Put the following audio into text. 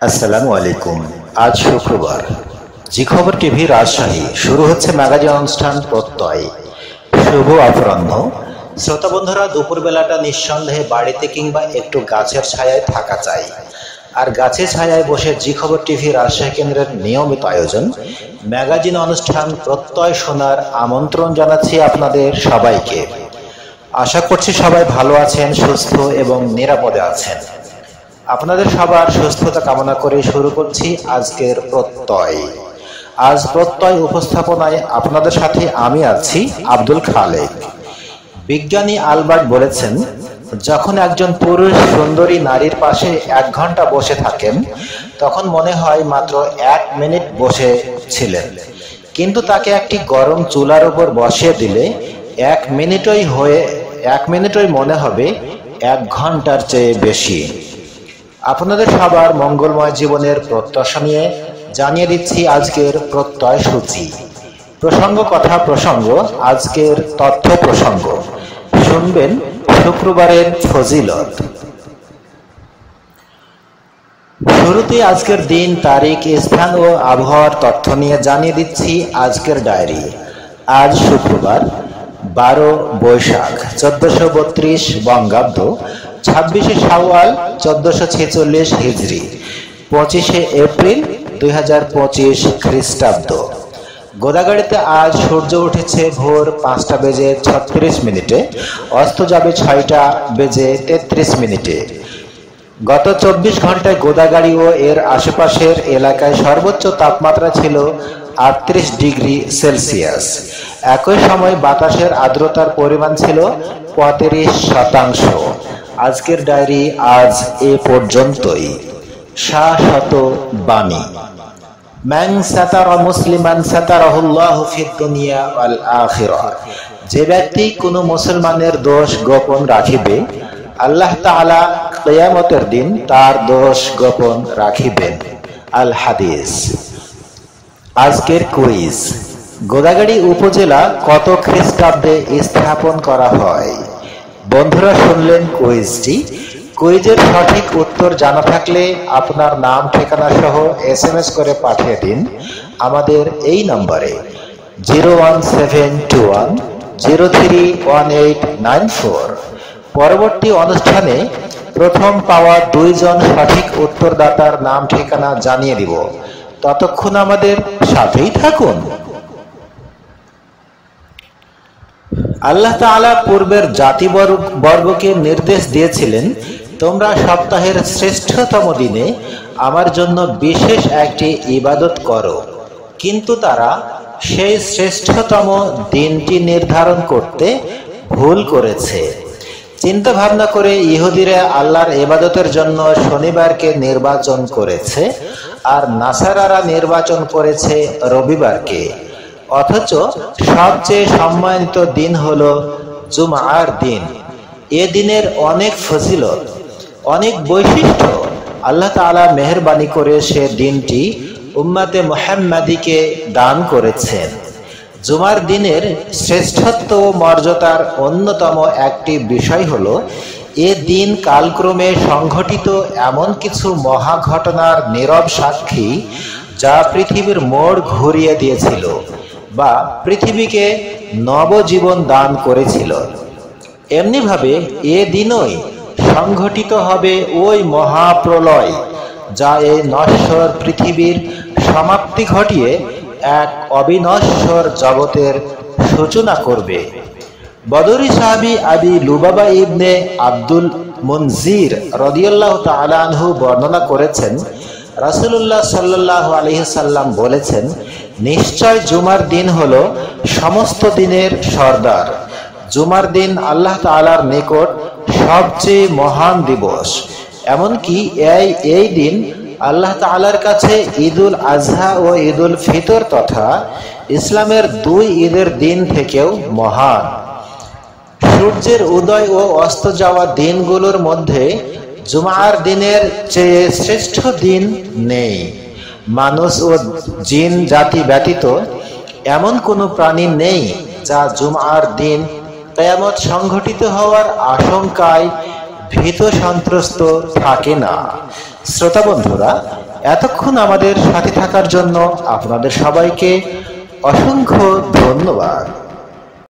আসসালামু আলাইকুম। আজ শুক্রবার। জি খবর টিভি রাজশাহী শুরু হচ্ছে ম্যাগাজিন অনুষ্ঠান প্রত্যয়। শুভ অপরাহ্ন। শ্রোতা বন্ধুরা, দুপুরবেলাটা নিঃসন্দেহে বাড়িতে কিংবা একটু গাছের ছায়ায় থাকা চাই। আর গাছের ছায়ায় বসে জি খবর টিভি রাজশাহী কেন্দ্রের নিয়মিত আয়োজন ম্যাগাজিন অনুষ্ঠান প্রত্যয় শোনার আমন্ত্রণ জানাচ্ছি আপনাদের সবাইকে। আশা করছি সবাই ভালো আছেন, সুস্থ এবং নিরাপদে আছেন। আপনাদের সবার সুস্থতা কামনা করে শুরু করছি আজকের প্রত্যয়। আজ প্রত্যয় উপস্থাপনায় আপনাদের সাথে আমি আছি আব্দুল খালেক। বিজ্ঞানী আলবার্ট বলেছেন, যখন একজন পুরুষ সুন্দরী নারীর পাশে 1 ঘন্টা বসে থাকেন তখন মনে হয় মাত্র 1 মিনিট বসে ছিলেন, কিন্তু তাকে একটি গরম চুলার উপর বসিয়ে দিলে 1 মিনিটই মনে হবে 1 ঘন্টার চেয়ে বেশি। আপনাদের সবার মঙ্গলময় জীবনের প্রত্যাশা নিয়ে জানিয়ে দিচ্ছি আজকের প্রত্যয় সূচি। প্রসঙ্গ আজকের তথ্য প্রসঙ্গ। শুনবেন শুক্রবারের ফজিলত। শুরুতে আজকের দিন, তারিখ, স্থান ও আবহাওয়ার তথ্য নিয়ে জানিয়ে দিচ্ছি আজকের ডায়েরি। আজ শুক্রবার 12 বৈশাখ 1432 বঙ্গাব্দ, 26শে শাওয়াল 1446 হিজরি, 25শে এপ্রিল 2025 খ্রিস্টাব্দ। গোদাগাড়িতে আজ সূর্য উঠেছে ভোর 5টা বেজে 36 মিনিটে, অস্ত যাবে 6টা বেজে 33 মিনিটে। গত 24 ঘন্টায় গোদাগাড়ি ও এর আশেপাশের এলাকায় সর্বোচ্চ তাপমাত্রা ছিল 38 ডিগ্রি সেলসিয়াস। একই সময় বাতাসের আর্দ্রতার পরিমাণ ছিল 35%। আজকের ডায়েরি আজ এ পর্যন্তই। শাশ্বত বাণী। মান সাতারা মুসলিমান সাতারাহুল্লাহু ফিদ দুনিয়া ওয়াল আখিরাহ। যে ব্যক্তি কোনো মুসলমানের দোষ গোপন রাখিবে, আল্লাহ তাআলা কিয়ামতের দিন তার দোষ গোপন রাখিবেন। আল হাদিস। আজকের কুইজ। গোদাগাড়ি উপজেলা কত খ্রিস্টাব্দে স্থাপন করা হয়? বন্ধুরা, শুনলেন কুইজটি। কুইজের সঠিক উত্তর জানা থাকলে আপনার নাম, ঠিকানা সহ SMS করে পাঠিয়ে দিন আমাদের এই নম্বরে 01721031894। পরবর্তী অনুষ্ঠানে প্রথম পাওয়া 2 জন সঠিক উত্তরদাতার নাম ঠিকানা জানিয়ে দিব। ততক্ষণ আমাদের সাথেই থাকুন। আল্লাহ তাআলা পূর্বের জাতিবর্গকে নির্দেশ দিয়েছিলেন, তোমরা সপ্তাহের শ্রেষ্ঠতম দিনে আমার জন্য বিশেষ একটি ইবাদত করো, কিন্তু তারা সেই শ্রেষ্ঠতম দিনটি নির্ধারণ করতে ভুল করেছে। চিন্তা ভাবনা করে ইহুদিরা আল্লাহর ইবাদতের জন্য শনিবারকে নির্বাচন করেছে, আর নাসারারা নির্বাচন করেছে রবিবারকে। অথচ সবচেয়ে সম্মানিত দিন হলো জুমার দিন। এ দিনের অনেক ফজিলত, অনেক বৈশিষ্ট্য। আল্লাহ তাআলা মেহেরবানি করে সে দিনটি উম্মতে মুহাম্মাদীকে দান করেছেন। জুমার দিনের শ্রেষ্ঠত্ব ও মর্যাদার অন্যতম একটি বিষয় হলো, এ দিন কালক্রমে সংঘটিত এমন কিছু মহা ঘটনার নীরব সাক্ষী যা পৃথিবীর মোড় ঘুরিয়ে দিয়েছিল বা পৃথিবীকে নবজীবন দান করেছিল। এমনিভাবে এ দিনই সংঘটিত হবে ওই মহাপ্রলয় যা এই নশ্বর পৃথিবীর সমাপ্তি ঘটিয়ে এক অবিনশ্বর জগতের সূচনা করবে। বদরি সাহাবী আবি লুবাবা ইবনে আব্দুল মুনজির রাদিয়াল্লাহু তাআলা আনহু বর্ণনা করেছেন, রাসূলুল্লাহ সাল্লাল্লাহু আলাইহি সাল্লাম বলেছেন, নিশ্চয় জুমার দিন হলো সমস্ত দিনের সর্দার। জুমার দিন আল্লাহ তাআলার নিকট সবচেয়ে মহান দিবস। এমনকি এই দিন আল্লাহ তাআলার কাছে ঈদুল আজহা ও ঈদুল ফিতর তথা ইসলামের 2 ঈদের দিন থেকেও মহান। সূর্যের উদয় ও অস্ত যাওয়া দিনগুলোর মধ্যে জুমার দিনের চেয়ে শ্রেষ্ঠ দিন নেই। মানুষ ও জিন জাতি ব্যতীত এমন কোনো প্রাণী নেই যা জুমার দিন কিয়ামত সংঘটিত হওয়ার আশঙ্কায় ভীত সন্ত্রস্ত থাকে না। শ্রোতা বন্ধুরা, এতক্ষণ আমাদের সাথে থাকার জন্য আপনাদের সবাইকে অসংখ্য ধন্যবাদ।